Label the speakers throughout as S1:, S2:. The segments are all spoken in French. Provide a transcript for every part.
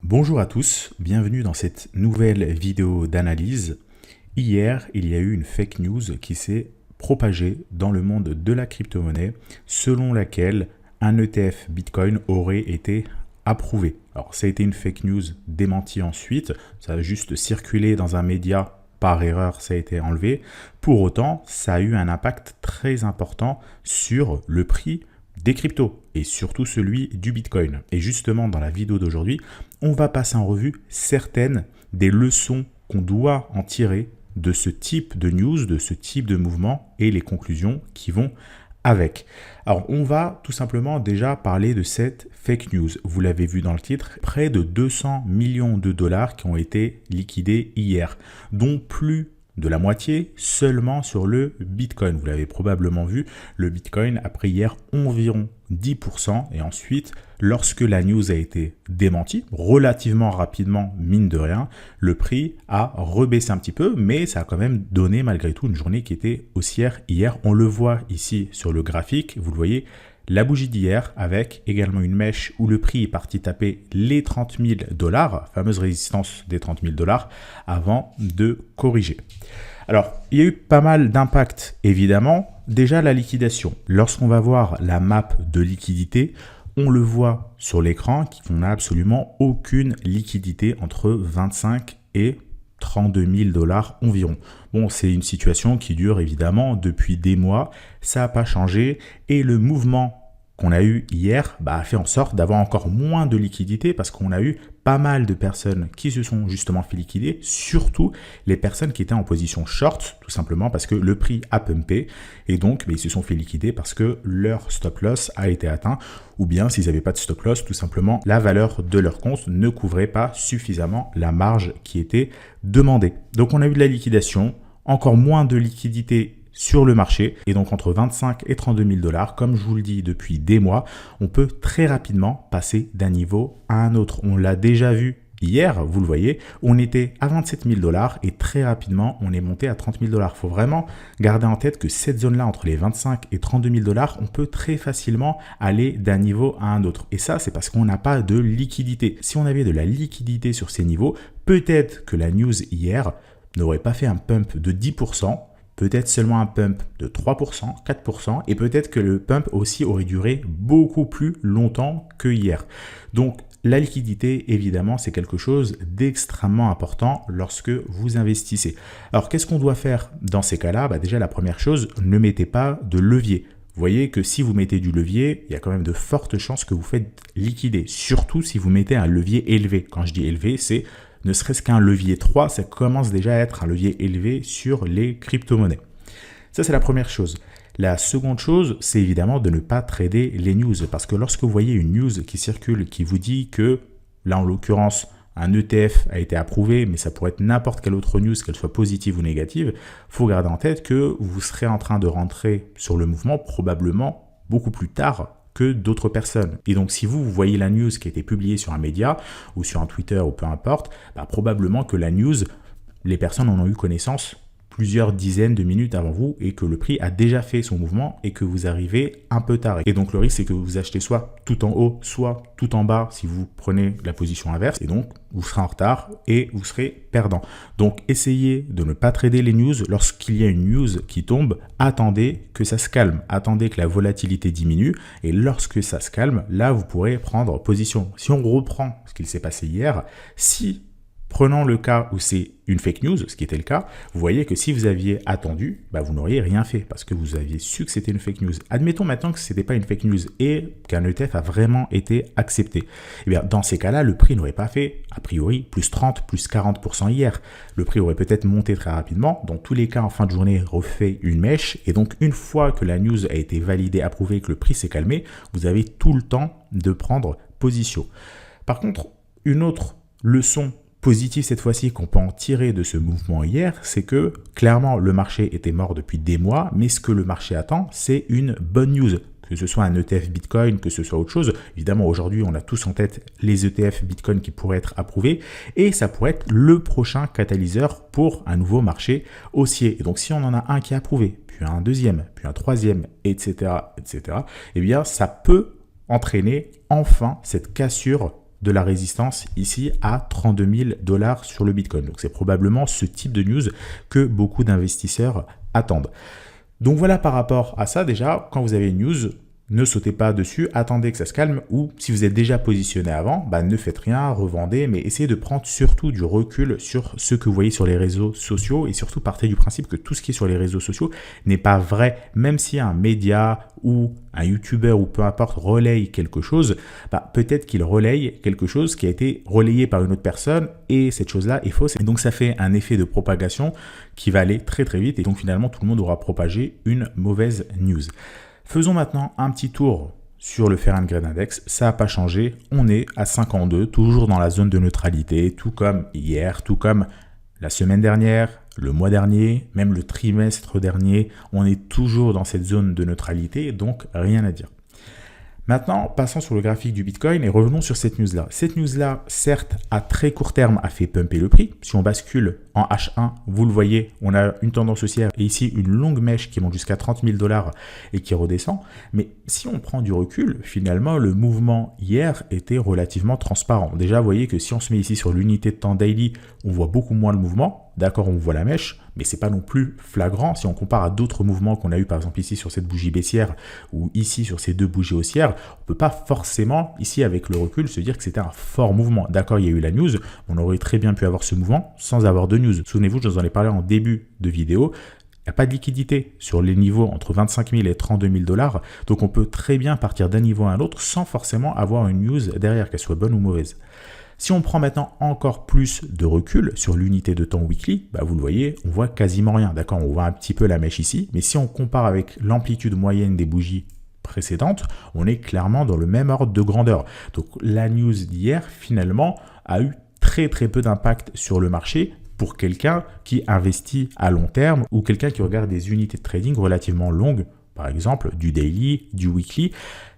S1: Bonjour à tous, bienvenue dans cette nouvelle vidéo d'analyse. Hier, il y a eu une fake news qui s'est propagée dans le monde de la crypto-monnaie selon laquelle un ETF Bitcoin aurait été approuvé. Alors ça a été une fake news démentie ensuite, ça a juste circulé dans un média, par erreur ça a été enlevé. Pour autant, ça a eu un impact très important sur le prix des cryptos et surtout celui du Bitcoin. Et justement, dans la vidéo d'aujourd'hui, on va passer en revue certaines des leçons qu'on doit en tirer de ce type de news, de ce type de mouvement et les conclusions qui vont avec. Alors, on va tout simplement déjà parler de cette fake news. Vous l'avez vu dans le titre, près de 200 millions de dollars qui ont été liquidés hier, dont plus de la moitié seulement sur le Bitcoin. Vous l'avez probablement vu, le Bitcoin a pris hier environ 10% et ensuite, lorsque la news a été démentie, relativement rapidement, mine de rien, le prix a rebaissé un petit peu, mais ça a quand même donné malgré tout une journée qui était haussière hier. On le voit ici sur le graphique, vous le voyez, la bougie d'hier avec également une mèche où le prix est parti taper les 30 000 dollars, fameuse résistance des 30 000 dollars, avant de corriger. Alors, il y a eu pas mal d'impact évidemment. Déjà la liquidation. Lorsqu'on va voir la map de liquidité, on le voit sur l'écran qu'on n'a absolument aucune liquidité entre 25 et 32 000 dollars environ. Bon, c'est une situation qui dure évidemment depuis des mois, ça n'a pas changé et le mouvement qu'on a eu hier a fait en sorte d'avoir encore moins de liquidité parce qu'on a eu pas mal de personnes qui se sont justement fait liquider, surtout les personnes qui étaient en position short, tout simplement parce que le prix a pumpé et donc ils se sont fait liquider parce que leur stop loss a été atteint ou bien s'ils n'avaient pas de stop loss, tout simplement la valeur de leur compte ne couvrait pas suffisamment la marge qui était demandée. Donc on a eu de la liquidation, encore moins de liquidité sur le marché et donc entre 25 et 32 000 dollars, comme je vous le dis depuis des mois, on peut très rapidement passer d'un niveau à un autre. On l'a déjà vu hier, vous le voyez, on était à 27 000 dollars et très rapidement, on est monté à 30 000 dollars. Il faut vraiment garder en tête que cette zone-là, entre les 25 et 32 000 dollars, on peut très facilement aller d'un niveau à un autre. Et ça, c'est parce qu'on n'a pas de liquidité. Si on avait de la liquidité sur ces niveaux, peut-être que la news hier n'aurait pas fait un pump de 10%, peut-être seulement un pump de 3%, 4%, et peut-être que le pump aussi aurait duré beaucoup plus longtemps que hier. Donc, la liquidité, évidemment, c'est quelque chose d'extrêmement important lorsque vous investissez. Alors, qu'est-ce qu'on doit faire dans ces cas-là? Déjà, la première chose, ne mettez pas de levier. Vous voyez que si vous mettez du levier, il y a quand même de fortes chances que vous faites liquider, surtout si vous mettez un levier élevé. Quand je dis élevé, c'est ne serait-ce qu'un levier 3, ça commence déjà à être un levier élevé sur les crypto-monnaies. Ça, c'est la première chose. La seconde chose, c'est évidemment de ne pas trader les news. Parce que lorsque vous voyez une news qui circule, qui vous dit que, là en l'occurrence, un ETF a été approuvé, mais ça pourrait être n'importe quelle autre news, qu'elle soit positive ou négative, il faut garder en tête que vous serez en train de rentrer sur le mouvement probablement beaucoup plus tard que d'autres personnes. Et donc, si vous voyez la news qui a été publiée sur un média ou sur un Twitter ou peu importe, probablement que la news, les personnes en ont eu connaissance plusieurs dizaines de minutes avant vous et que le prix a déjà fait son mouvement et que vous arrivez un peu tard. Et donc, le risque, c'est que vous achetez soit tout en haut, soit tout en bas si vous prenez la position inverse. Et donc, vous serez en retard et vous serez perdant. Donc, essayez de ne pas trader les news. Lorsqu'il y a une news qui tombe, attendez que ça se calme. Attendez que la volatilité diminue. Et lorsque ça se calme, là, vous pourrez prendre position. Si on reprend ce qu'il s'est passé hier, prenons le cas où c'est une fake news, ce qui était le cas, vous voyez que si vous aviez attendu, vous n'auriez rien fait parce que vous aviez su que c'était une fake news. Admettons maintenant que ce n'était pas une fake news et qu'un ETF a vraiment été accepté. Eh bien, dans ces cas-là, le prix n'aurait pas fait, a priori, plus 30, plus 40% hier. Le prix aurait peut-être monté très rapidement. Dans tous les cas, en fin de journée, refait une mèche. Et donc, une fois que la news a été validée, approuvée, que le prix s'est calmé, vous avez tout le temps de prendre position. Par contre, une autre leçon positif cette fois-ci qu'on peut en tirer de ce mouvement hier, c'est que clairement le marché était mort depuis des mois, mais ce que le marché attend, c'est une bonne news. Que ce soit un ETF Bitcoin, que ce soit autre chose. Évidemment, aujourd'hui, on a tous en tête les ETF Bitcoin qui pourraient être approuvés et ça pourrait être le prochain catalyseur pour un nouveau marché haussier. Et donc, si on en a un qui est approuvé, puis un deuxième, puis un troisième, etc., eh bien, ça peut entraîner enfin cette cassure de la résistance ici à 32 000 $ sur le Bitcoin. Donc c'est probablement ce type de news que beaucoup d'investisseurs attendent. Donc voilà par rapport à ça déjà, quand vous avez une news, ne sautez pas dessus, attendez que ça se calme, ou si vous êtes déjà positionné avant, ne faites rien, revendez, mais essayez de prendre surtout du recul sur ce que vous voyez sur les réseaux sociaux et surtout partez du principe que tout ce qui est sur les réseaux sociaux n'est pas vrai, même si un média ou un YouTuber ou peu importe relaye quelque chose, peut-être qu'il relaye quelque chose qui a été relayé par une autre personne et cette chose-là est fausse. Et donc ça fait un effet de propagation qui va aller très très vite et donc finalement tout le monde aura propagé une mauvaise news. Faisons maintenant un petit tour sur le Fair and Great Index. Ça n'a pas changé. On est à 52, toujours dans la zone de neutralité, tout comme hier, tout comme la semaine dernière, le mois dernier, même le trimestre dernier. On est toujours dans cette zone de neutralité, donc rien à dire. Maintenant, passons sur le graphique du Bitcoin et revenons sur cette news-là. Cette news-là, certes, à très court terme, a fait pumper le prix. Si on bascule en H1, vous le voyez, on a une tendance haussière et ici une longue mèche qui monte jusqu'à 30 000 $ et qui redescend. Mais si on prend du recul, finalement, le mouvement hier était relativement transparent. Déjà, vous voyez que si on se met ici sur l'unité de temps daily, on voit beaucoup moins le mouvement. D'accord, on voit la mèche, mais c'est pas non plus flagrant. Si on compare à d'autres mouvements qu'on a eu, par exemple ici sur cette bougie baissière ou ici sur ces deux bougies haussières, on peut pas forcément, ici avec le recul, se dire que c'était un fort mouvement. D'accord, il y a eu la news, on aurait très bien pu avoir ce mouvement sans avoir de news. Souvenez-vous, je vous en ai parlé en début de vidéo. Il n'y a pas de liquidité sur les niveaux entre 25 000 et 32 000 $. Donc on peut très bien partir d'un niveau à un autre sans forcément avoir une news derrière, qu'elle soit bonne ou mauvaise. Si on prend maintenant encore plus de recul sur l'unité de temps weekly, vous le voyez, on voit quasiment rien. D'accord, on voit un petit peu la mèche ici, mais si on compare avec l'amplitude moyenne des bougies précédentes, on est clairement dans le même ordre de grandeur. Donc la news d'hier, finalement, a eu très très peu d'impact sur le marché pour quelqu'un qui investit à long terme ou quelqu'un qui regarde des unités de trading relativement longues, par exemple du daily, du weekly.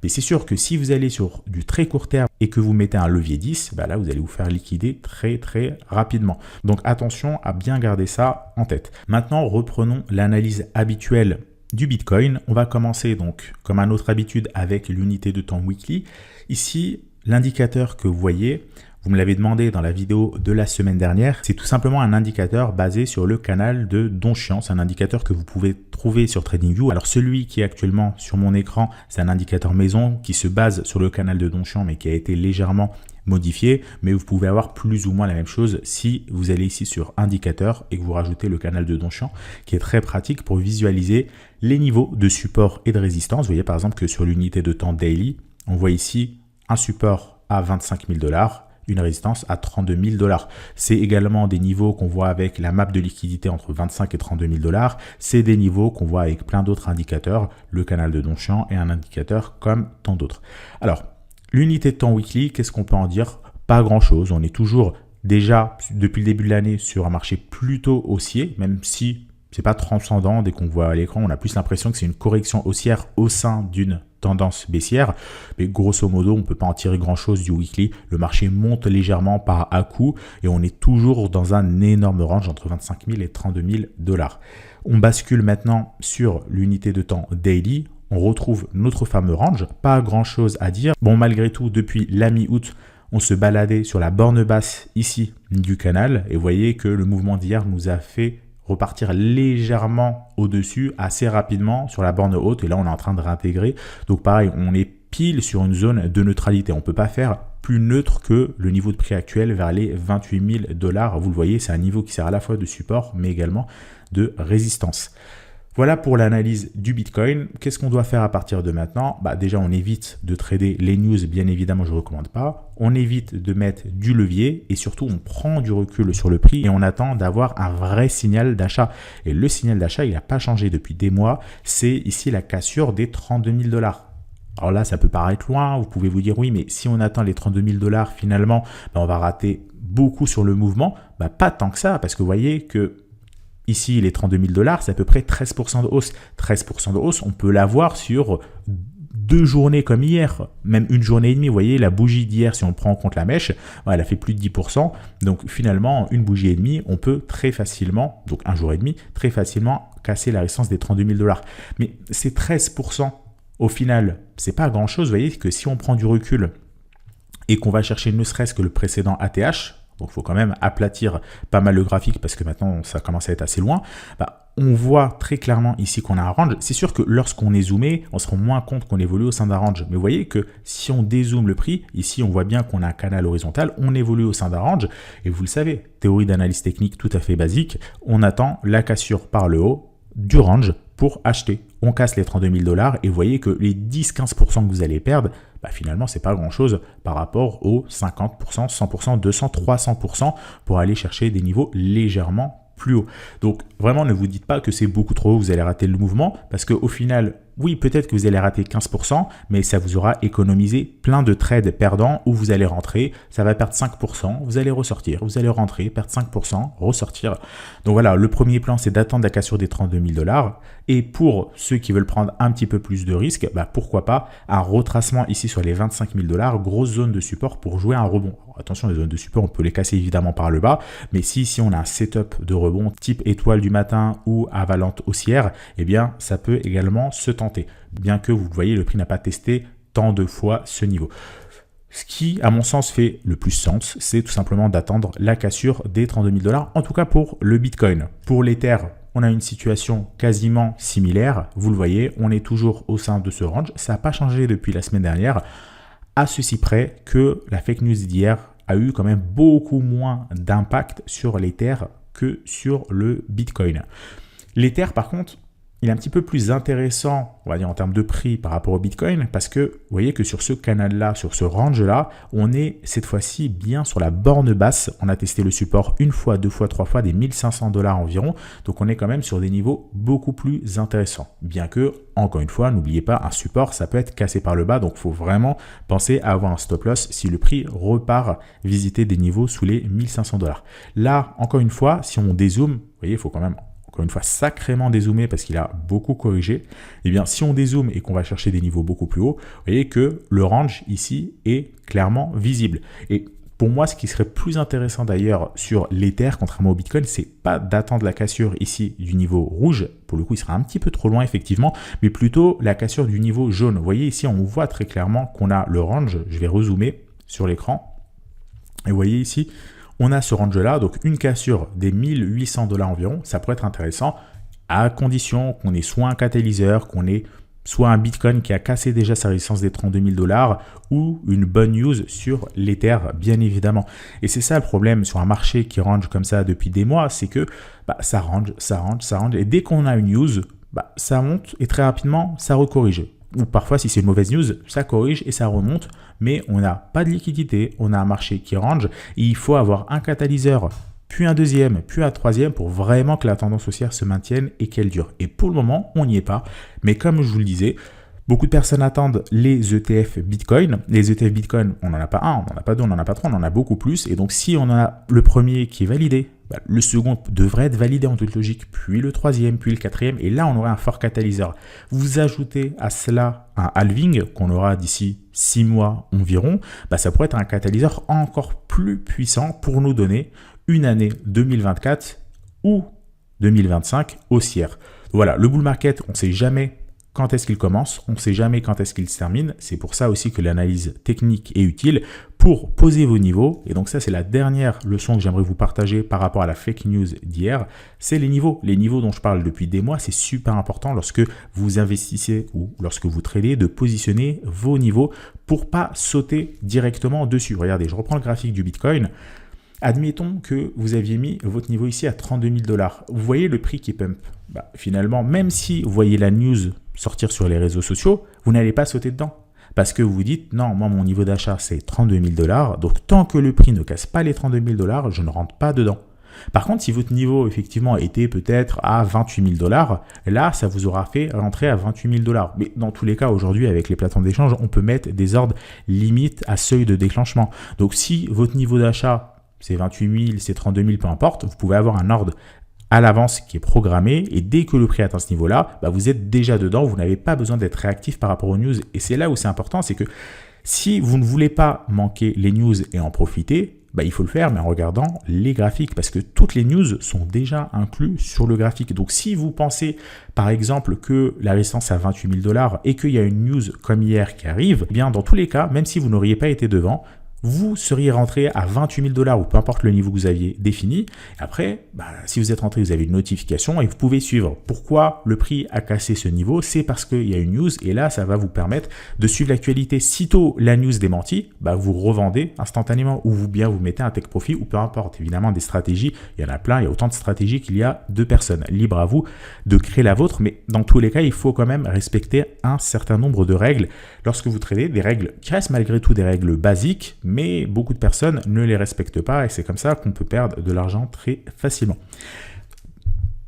S1: Mais c'est sûr que si vous allez sur du très court terme et que vous mettez un levier 10, là vous allez vous faire liquider très très rapidement. Donc attention à bien garder ça en tête. Maintenant reprenons l'analyse habituelle du Bitcoin. On va commencer donc comme à notre habitude avec l'unité de temps weekly. Ici l'indicateur que vous voyez, vous me l'avez demandé dans la vidéo de la semaine dernière, c'est tout simplement un indicateur basé sur le canal de Donchian. C'est un indicateur que vous pouvez trouver sur TradingView. Alors celui qui est actuellement sur mon écran, c'est un indicateur maison qui se base sur le canal de Donchian mais qui a été légèrement modifié. Mais vous pouvez avoir plus ou moins la même chose si vous allez ici sur indicateur et que vous rajoutez le canal de Donchian qui est très pratique pour visualiser les niveaux de support et de résistance. Vous voyez par exemple que sur l'unité de temps daily, on voit ici un support à 25 000 $. Une résistance à 32 000 $. C'est également des niveaux qu'on voit avec la map de liquidité entre 25 et 32 000 $. C'est des niveaux qu'on voit avec plein d'autres indicateurs, le canal de Donchian et un indicateur comme tant d'autres. Alors, l'unité de temps weekly, qu'est-ce qu'on peut en dire? Pas grand-chose. On est toujours déjà, depuis le début de l'année, sur un marché plutôt haussier, même si c'est pas transcendant. Dès qu'on voit à l'écran, on a plus l'impression que c'est une correction haussière au sein d'une tendance baissière, mais grosso modo, on ne peut pas en tirer grand-chose du weekly. Le marché monte légèrement par à-coup et on est toujours dans un énorme range entre 25 000 et 32 000 $. On bascule maintenant sur l'unité de temps daily. On retrouve notre fameux range. Pas grand-chose à dire. Bon, malgré tout, depuis la mi-août, on se baladait sur la borne basse ici du canal et vous voyez que le mouvement d'hier nous a fait repartir légèrement au-dessus assez rapidement sur la borne haute et là on est en train de réintégrer. Donc pareil, on est pile sur une zone de neutralité. On ne peut pas faire plus neutre que le niveau de prix actuel vers les 28 000 $. Vous le voyez, c'est un niveau qui sert à la fois de support mais également de résistance. Voilà pour l'analyse du Bitcoin. Qu'est-ce qu'on doit faire à partir de maintenant? Déjà, on évite de trader les news, bien évidemment, je ne recommande pas. On évite de mettre du levier et surtout, on prend du recul sur le prix et on attend d'avoir un vrai signal d'achat. Et le signal d'achat, il n'a pas changé depuis des mois. C'est ici la cassure des 32 000 $. Alors là, ça peut paraître loin. Vous pouvez vous dire, oui, mais si on attend les 32 000 $, finalement, on va rater beaucoup sur le mouvement. Pas tant que ça, parce que vous voyez que ici, les 32 000 $, c'est à peu près 13% de hausse. 13% de hausse, on peut l'avoir sur 2 journées comme hier, même une journée et demie. Vous voyez, la bougie d'hier, si on prend en compte la mèche, elle a fait plus de 10%. Donc finalement, une bougie et demie, on peut très facilement, donc un jour et demi, très facilement casser la résistance des 32 000 $. Mais ces 13%, au final, c'est pas grand-chose. Vous voyez que si on prend du recul et qu'on va chercher ne serait-ce que le précédent ATH, donc il faut quand même aplatir pas mal le graphique parce que maintenant ça commence à être assez loin, on voit très clairement ici qu'on a un range. C'est sûr que lorsqu'on est zoomé, on se rend moins compte qu'on évolue au sein d'un range. Mais vous voyez que si on dézoome le prix, ici on voit bien qu'on a un canal horizontal, on évolue au sein d'un range. Et vous le savez, théorie d'analyse technique tout à fait basique, on attend la cassure par le haut du range pour acheter. On casse les 32 000 $ et vous voyez que les 10-15% que vous allez perdre, finalement, c'est pas grand-chose par rapport aux 50%, 100%, 200%, 300% pour aller chercher des niveaux légèrement plus haut. Donc vraiment, ne vous dites pas que c'est beaucoup trop haut, vous allez rater le mouvement, parce qu'au final, oui, peut-être que vous allez rater 15%, mais ça vous aura économisé plein de trades perdants où vous allez rentrer, ça va perdre 5%, vous allez ressortir, vous allez rentrer, perdre 5%, ressortir. Donc voilà, le premier plan, c'est d'attendre la cassure des 32 000 $. Et pour ceux qui veulent prendre un petit peu plus de risques, pourquoi pas un retracement ici sur les 25 000 $, grosse zone de support pour jouer un rebond. Alors, attention, les zones de support, on peut les casser évidemment par le bas, mais si on a un setup de rebond type étoile du matin ou avalante haussière, eh bien, ça peut également se tenter. Bien que vous le voyez, le prix n'a pas testé tant de fois ce niveau. Ce qui, à mon sens, fait le plus sens, c'est tout simplement d'attendre la cassure des 32 000 $, en tout cas pour le Bitcoin. Pour l'Ether, on a une situation quasiment similaire. Vous le voyez, on est toujours au sein de ce range. Ça n'a pas changé depuis la semaine dernière, à ceci près que la fake news d'hier a eu quand même beaucoup moins d'impact sur l'Ether que sur le Bitcoin. L'Ether, par contre, il est un petit peu plus intéressant, on va dire en termes de prix par rapport au Bitcoin, parce que vous voyez que sur ce canal-là, sur ce range-là, on est cette fois-ci bien sur la borne basse. On a testé le support une fois, deux fois, trois fois, des 1500 $ environ. Donc on est quand même sur des niveaux beaucoup plus intéressants. Bien que, encore une fois, n'oubliez pas, un support, ça peut être cassé par le bas. Donc il faut vraiment penser à avoir un stop loss si le prix repart visiter des niveaux sous les 1500 $. Là, encore une fois, si on dézoome, vous voyez, il faut quand même encore une fois sacrément dézoomer parce qu'il a beaucoup corrigé. Eh bien, si on dézoome et qu'on va chercher des niveaux beaucoup plus hauts, vous voyez que le range ici est clairement visible. Et pour moi, ce qui serait plus intéressant d'ailleurs sur l'Ether, contrairement au Bitcoin, c'est pas d'attendre la cassure ici du niveau rouge. Pour le coup, il sera un petit peu trop loin effectivement, mais plutôt la cassure du niveau jaune. Vous voyez ici, on voit très clairement qu'on a le range. Je vais rezoomer sur l'écran. Et vous voyez ici, on a ce range-là, donc une cassure des 1800 $ environ, ça pourrait être intéressant à condition qu'on ait soit un catalyseur, qu'on ait soit un Bitcoin qui a cassé déjà sa résistance des 32 000 $ ou une bonne news sur l'Ether, bien évidemment. Et c'est ça le problème sur un marché qui range comme ça depuis des mois, c'est que ça range, et dès qu'on a une news, ça monte et très rapidement, ça recorrige. Ou parfois, si c'est une mauvaise news, ça corrige et ça remonte, mais on n'a pas de liquidité, on a un marché qui range, et il faut avoir un catalyseur, puis un deuxième, puis un troisième, pour vraiment que la tendance haussière se maintienne et qu'elle dure. Et pour le moment, on n'y est pas, mais comme je vous le disais, beaucoup de personnes attendent les ETF Bitcoin. Les ETF Bitcoin, on n'en a pas un, on n'en a pas deux, on n'en a pas trois, on en a beaucoup plus, et donc si on a le premier qui est validé, le second devrait être validé en toute logique, puis le troisième, puis le quatrième, et là on aurait un fort catalyseur. Vous ajoutez à cela un halving qu'on aura d'ici 6 mois environ, ça pourrait être un catalyseur encore plus puissant pour nous donner une année 2024 ou 2025 haussière. Voilà, le bull market, on ne sait jamais quand est-ce qu'il commence, on ne sait jamais quand est-ce qu'il se termine. C'est pour ça aussi que l'analyse technique est utile pour poser vos niveaux. Et donc ça, c'est la dernière leçon que j'aimerais vous partager par rapport à la fake news d'hier. C'est les niveaux. Les niveaux dont je parle depuis des mois, c'est super important lorsque vous investissez ou lorsque vous tradez de positionner vos niveaux pour pas sauter directement dessus. Regardez, je reprends le graphique du Bitcoin. Admettons que vous aviez mis votre niveau ici à 32 000 $. Vous voyez le prix qui pump. Finalement, même si vous voyez la news sortir sur les réseaux sociaux, vous n'allez pas sauter dedans. Parce que vous dites, non, moi, mon niveau d'achat, c'est 32 000 $. Donc, tant que le prix ne casse pas les 32 000 $, je ne rentre pas dedans. Par contre, si votre niveau, effectivement, était peut-être à 28 000 $, là, ça vous aura fait rentrer à 28 000 $. Mais dans tous les cas, aujourd'hui, avec les plateformes d'échange, on peut mettre des ordres limites à seuil de déclenchement. Donc, si votre niveau d'achat, c'est 28 000, c'est 32 000, peu importe, vous pouvez avoir un ordre à l'avance qui est programmé et dès que le prix atteint ce niveau-là, vous êtes déjà dedans, vous n'avez pas besoin d'être réactif par rapport aux news. Et c'est là où c'est important, c'est que si vous ne voulez pas manquer les news et en profiter, il faut le faire, mais en regardant les graphiques, parce que toutes les news sont déjà incluses sur le graphique. Donc, si vous pensez, par exemple, que la résistance est à 28 000 $ et qu'il y a une news comme hier qui arrive, eh bien, dans tous les cas, même si vous n'auriez pas été devant, vous seriez rentré à 28 000 $ ou peu importe le niveau que vous aviez défini. Après, si vous êtes rentré, vous avez une notification et vous pouvez suivre. Pourquoi le prix a cassé ce niveau? C'est parce qu'il y a une news et là, ça va vous permettre de suivre l'actualité. Sitôt la news démentie, vous revendez instantanément ou bien vous mettez un take profit ou peu importe. Évidemment, des stratégies, il y en a plein, il y a autant de stratégies qu'il y a de personnes. Libre à vous de créer la vôtre, mais dans tous les cas, il faut quand même respecter un certain nombre de règles lorsque vous tradez, des règles qui restent malgré tout des règles basiques, mais beaucoup de personnes ne les respectent pas et c'est comme ça qu'on peut perdre de l'argent très facilement.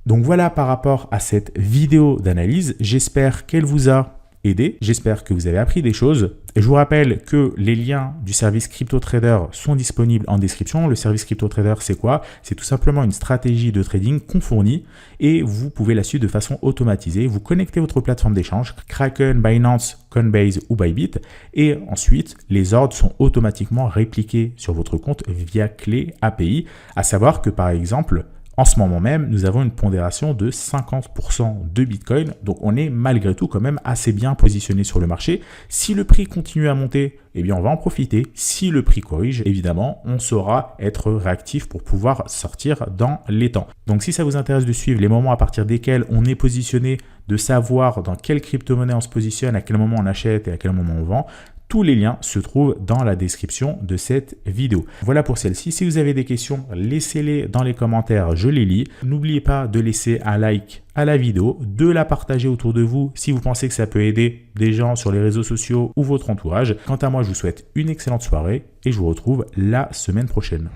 S1: Donc voilà par rapport à cette vidéo d'analyse, j'espère qu'elle vous a aidé, j'espère que vous avez appris des choses. Et je vous rappelle que les liens du service CryptoTrader sont disponibles en description. Le service CryptoTrader, c'est quoi? C'est tout simplement une stratégie de trading qu'on fournit et vous pouvez la suivre de façon automatisée. Vous connectez votre plateforme d'échange, Kraken, Binance, Coinbase ou Bybit et ensuite les ordres sont automatiquement répliqués sur votre compte via clé API. À savoir que par exemple, en ce moment même, nous avons une pondération de 50% de Bitcoin. Donc, on est malgré tout quand même assez bien positionné sur le marché. Si le prix continue à monter, eh bien, on va en profiter. Si le prix corrige, évidemment, on saura être réactif pour pouvoir sortir dans les temps. Donc, si ça vous intéresse de suivre les moments à partir desquels on est positionné, de savoir dans quelle crypto-monnaie on se positionne, à quel moment on achète et à quel moment on vend, tous les liens se trouvent dans la description de cette vidéo. Voilà pour celle-ci. Si vous avez des questions, laissez-les dans les commentaires, je les lis. N'oubliez pas de laisser un like à la vidéo, de la partager autour de vous si vous pensez que ça peut aider des gens sur les réseaux sociaux ou votre entourage. Quant à moi, je vous souhaite une excellente soirée et je vous retrouve la semaine prochaine.